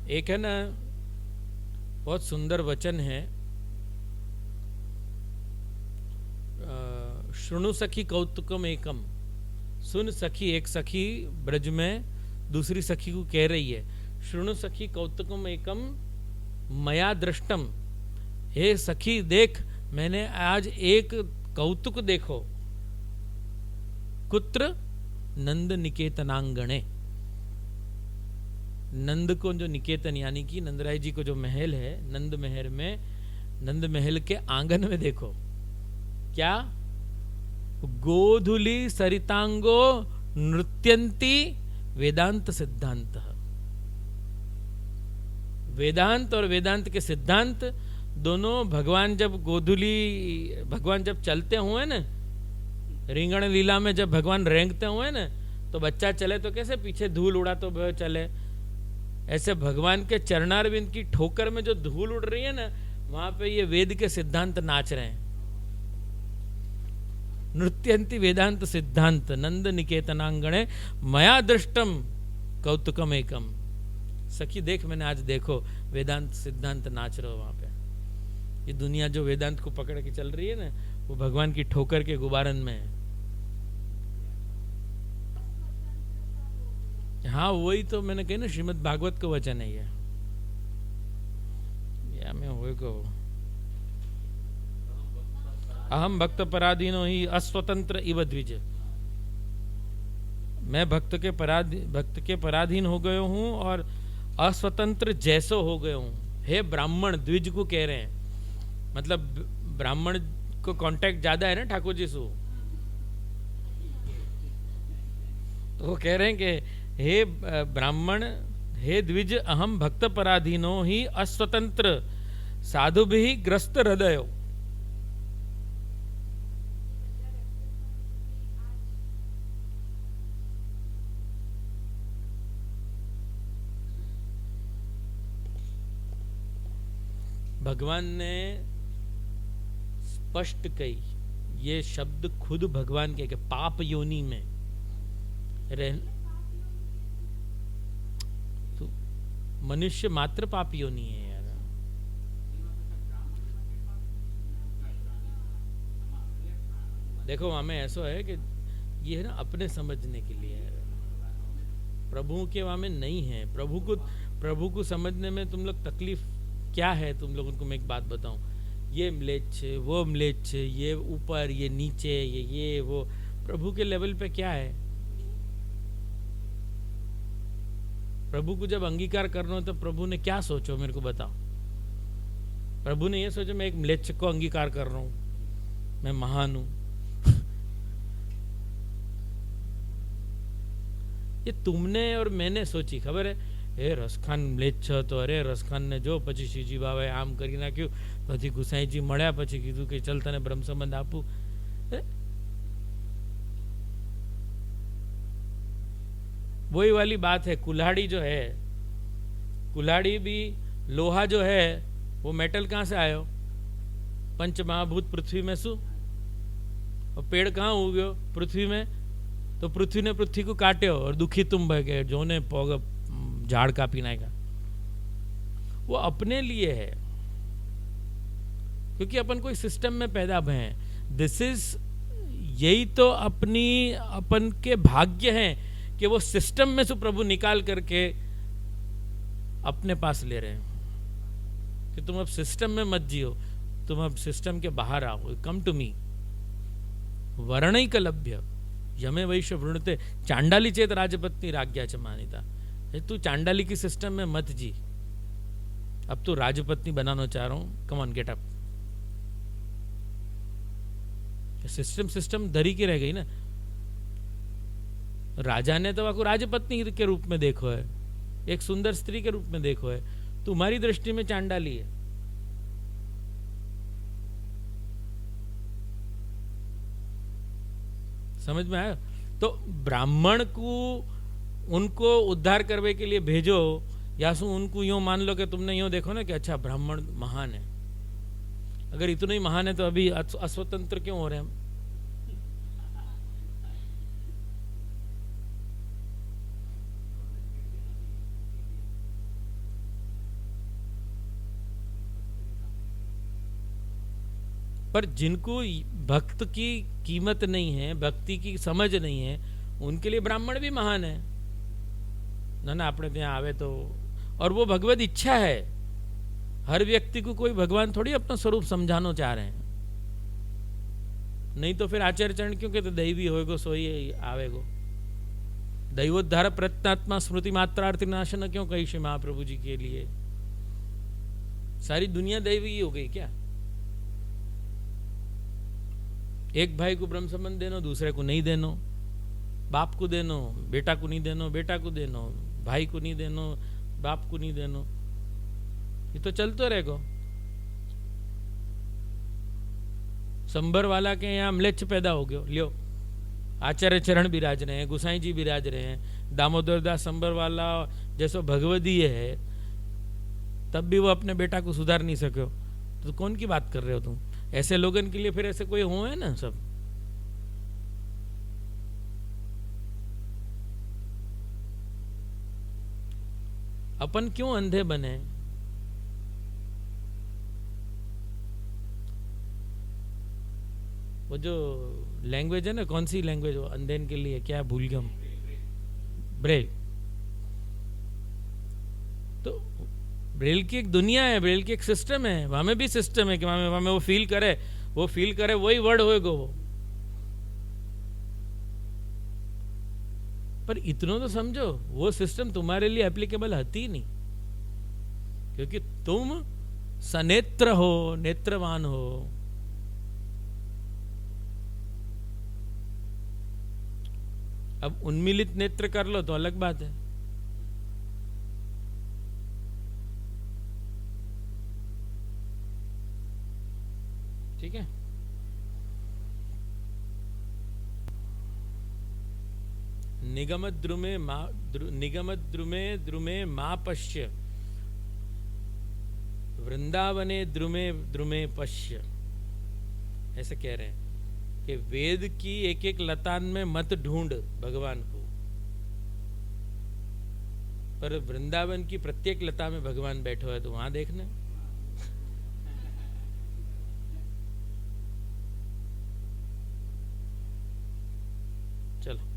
एक है ना, बहुत सुंदर वचन है, शृणु सखी कौतुकम एकम। सुन सखी, एक सखी ब्रज में दूसरी सखी को कह रही है, शृणु सखी कौतुकम एकम मया दृष्टम। हे सखी देख, मैंने आज एक कौतुक देखो। कुत्र? नंद निकेतनांगणे। नंद को जो निकेतन यानी कि नंदराय जी को जो महल है, नंद महल में, नंद महल के आंगन में देखो क्या, गोधुली सरितांगो नृत्यंती वेदांत सिद्धांत। वेदांत और वेदांत के सिद्धांत दोनों भगवान जब भगवान जब चलते हुए ना, रिंगण लीला में जब भगवान रेंगते हुए ना, तो बच्चा चले तो कैसे पीछे धूल उड़ा तो चले, ऐसे भगवान के चरणारविंद की ठोकर में जो धूल उड़ रही है ना, वहां पे ये वेद के सिद्धांत नाच रहे हैं। नृत्यंती वेदांत सिद्धांत नंद निकेतनांगणे मया दृष्टम कौतुकम एकम। सखी देख, मैंने आज देखो वेदांत सिद्धांत नाच रहे हो वहां पे। ये दुनिया जो वेदांत को पकड़ के चल रही है ना, वो भगवान की ठोकर के गुबारन में है। हाँ, वही तो मैंने कही ना, श्रीमद् भागवत का वचन है ये। या मैं हो को अहम भक्त पराधीनो ही अस्वतंत्र इव द्विज। मैं भक्त के पराधीन हो गयो हूं और अस्वतंत्र जैसो हो गयो हूं। हे ब्राह्मण, द्विज को कह रहे हैं, मतलब ब्राह्मण को कांटेक्ट ज्यादा है ना ठाकुर जी से, तो वो कह रहे हैं कि हे ब्राह्मण, हे द्विज, अहम भक्त पराधीनो ही अस्वतंत्र साधु भी ग्रस्त हृदयो। भगवान ने स्पष्ट कही, ये शब्द खुद भगवान के पाप योनि में रह, तो मनुष्य मात्र पाप योनि है यार। देखो वहां में ऐसा है कि ये है ना अपने समझने के लिए है, प्रभु के वहां में नहीं है। प्रभु को समझने में तुम लोग तकलीफ क्या है, तुम लोगों को मैं एक बात बताऊं, ये म्लेच्छ वो म्लेच्छ, ये ऊपर ये नीचे, ये वो, प्रभु के लेवल पे क्या है? प्रभु को जब अंगीकार करना हो तो प्रभु ने क्या सोचो, मेरे को बताओ। प्रभु ने ये सोचो मैं एक म्लेच्छ को अंगीकार कर रहा हूं, मैं महान हूं। ये तुमने और मैंने सोची, खबर है? એ રસખાન મ્લેચ્છ હતો, અરે રસખાનને જો પછી શ્રીજી બાબાએ આમ કરી નાખ્યું, પછી ગુસાઈજી મળ્યા, પછી કીધું કે ચલ તને બ્રહ્મ સંબંધ આપું। वही वाली बात है, कुल्हाड़ी जो है, कुल्हाड़ी भी लोहा जो है वो मेटल कहाँ से आयो? पंच महाभूत पृथ्वी में सु, और पेड़ कहाँ उग्यो? पृथ्वी में। तो पृथ्वी ने पृथ्वी को काट्यो और दुखी तुम भय गए, जो ने पोग झाड़ कापी नायका। वो अपने लिए है, क्योंकि अपन कोई सिस्टम में पैदा भय हैं। दिस इज, यही तो अपन के भाग्य हैं कि वो सिस्टम में से प्रभु निकाल करके अपने पास ले रहे हैं कि तुम अब सिस्टम में मत जियो, तुम अब सिस्टम के बाहर आओ, कम टू मी। वर्णिक लभ्य यमे वैश्य वृणते चांडाली चेत राजपत्नी राज्ञा च मानिता। तू चांडाली की सिस्टम में मत जी, अब तू राजपत्नी बनाना चाह रहा हूं, come on get up. System धरी की रह गई ना। राजा ने तो आपको राजपत्नी के रूप में देखो है, एक सुंदर स्त्री के रूप में देखो है, तुम्हारी दृष्टि में चांडाली है। समझ में आया? तो ब्राह्मण को उनको उद्धार करने के लिए भेजो, या सो उनको यूं मान लो कि तुमने यूं देखो ना कि अच्छा ब्राह्मण महान है। अगर इतना ही महान है तो अभी अस्वतंत्र क्यों हो रहे हम? पर जिनको भक्त की कीमत नहीं है, भक्ति की समझ नहीं है, उनके लिए ब्राह्मण भी महान है ना अपने ત્યાં આવે तो। और वो भगवत इच्छा है। हर व्यक्ति को कोई भगवान थोड़ी अपना स्वरूप समझाना चाह रहे हैं। नहीं तो फिर आचार्य चरण क्यों कहते दैवी होएगो सोई आवेगो। दैवोद्धार प्रत्नात्मा स्मृति मात्रार्थी नाशन क्यों कही श्री महाप्रभु जी के लिए। सारी दुनिया दैवी ही हो गई क्या। एक भाई को ब्रह्म संबंध देनो, दूसरे को नहीं देनो, बाप को देनो, बेटा को नहीं देनो, बेटा को देनो, भाई को नहीं देनो, बाप को नहीं देनो, ये तो चलते रहेगा। संबर वाला के यहाँ म्लेच्छ पैदा हो गयो, लियो आचार्य चरण बिराज रहे हैं, गुसाई जी बिराज रहे हैं, दामोदर दास संबर वाला जैसो भगवदीय है, तब भी वो अपने बेटा को सुधार नहीं सको। तो कौन की बात कर रहे हो तुम। ऐसे लोगन के लिए फिर ऐसे कोई हो है ना सब। अपन क्यों अंधे बने। वो जो लैंग्वेज है ना, कौन सी लैंग्वेज, वो अंधेन के लिए क्या भूल गया, ब्रेल। तो ब्रेल की एक दुनिया है, ब्रेल की एक सिस्टम है, वहां में भी सिस्टम है कि वहां में वो फील करे वही वर्ड होएगा वो। पर इतना तो समझो वो सिस्टम तुम्हारे लिए एप्लीकेबल होती ही नहीं, क्योंकि तुम सनेत्र हो, नेत्रवान हो। अब उन्मिलित नेत्र कर लो तो अलग बात है। ठीक है। निगमद्रुमे द्रुमे मां पश्य, वृंदावने द्रुमे द्रुमे पश्य। ऐसे कह रहे हैं कि वेद की एक एक लतान में मत ढूंढ भगवान को, पर वृंदावन की प्रत्येक लता में भगवान बैठो है तो वहां देखना। चलो।